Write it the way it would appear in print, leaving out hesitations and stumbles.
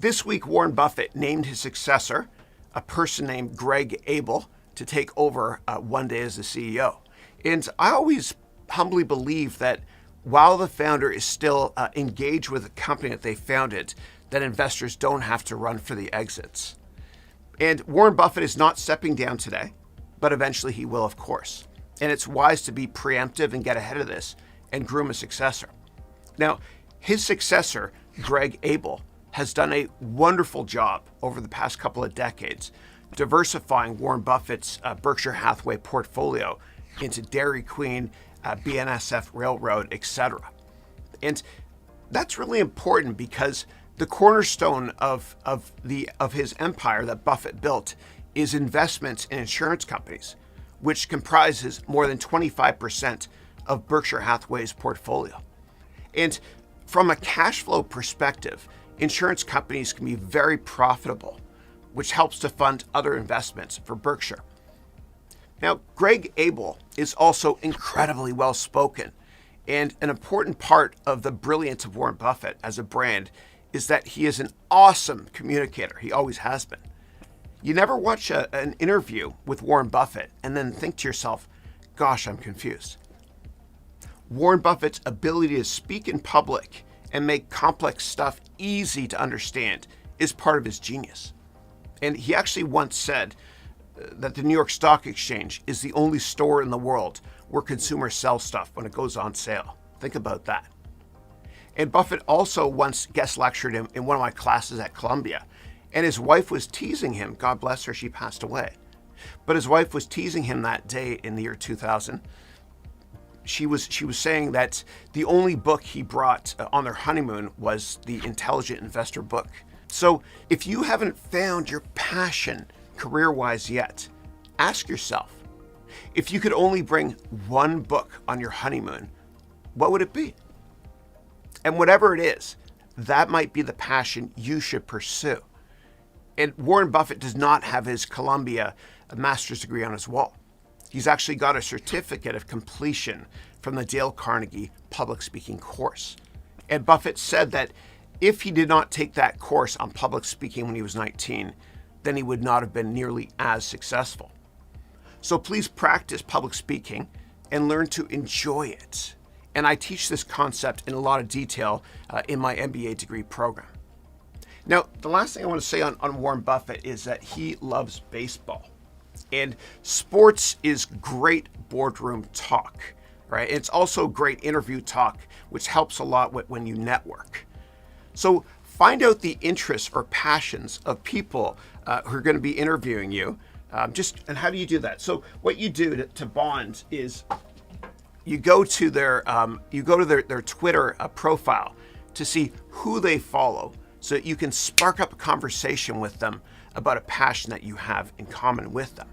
This week, Warren Buffett named his successor, a person named Greg Abel, to take over one day as the CEO. And I always humbly believe that while the founder is still engaged with the company that they founded, that investors don't have to run for the exits. And Warren Buffett is not stepping down today, but eventually he will, of course. And it's wise to be preemptive and get ahead of this and groom a successor. Now, his successor, Greg Abel, has done a wonderful job over the past couple of decades, diversifying Warren Buffett's Berkshire Hathaway portfolio into Dairy Queen, BNSF Railroad, etc. And that's really important because the cornerstone of his empire that Buffett built is investments in insurance companies, which comprises more than 25% of Berkshire Hathaway's portfolio. And from a cash flow perspective, insurance companies can be very profitable, which helps to fund other investments for Berkshire. Now, Greg Abel is also incredibly well-spoken, and an important part of the brilliance of Warren Buffett as a brand is that he is an awesome communicator. He always has been. You never watch an interview with Warren Buffett and then think to yourself, gosh, I'm confused. Warren Buffett's ability to speak in public and make complex stuff easy to understand is part of his genius. And he actually once said that the New York Stock Exchange is the only store in the world where consumers sell stuff when it goes on sale. Think about that. And Buffett also once guest lectured in one of my classes at Columbia, and his wife was teasing him. God bless her, she passed away. But his wife was teasing him that day in the year 2000. She was saying that the only book he brought on their honeymoon was the Intelligent Investor book. So if you haven't found your passion career-wise yet, ask yourself, if you could only bring one book on your honeymoon, what would it be? And whatever it is, that might be the passion you should pursue. And Warren Buffett does not have his Columbia master's degree on his wall. He's actually got a certificate of completion from the Dale Carnegie public speaking course. And Buffett said that if he did not take that course on public speaking when he was 19, then he would not have been nearly as successful. So please practice public speaking and learn to enjoy it. And I teach this concept in a lot of detail in my MBA degree program. Now, the last thing I want to say on Warren Buffett is that he loves baseball. And sports is great boardroom talk, right? It's also great interview talk, which helps a lot when you network. So find out the interests or passions of people who are going to be interviewing you. And how do you do that? So what you do to bond is you go to their Twitter profile to see who they follow, so that you can spark up a conversation with them about a passion that you have in common with them.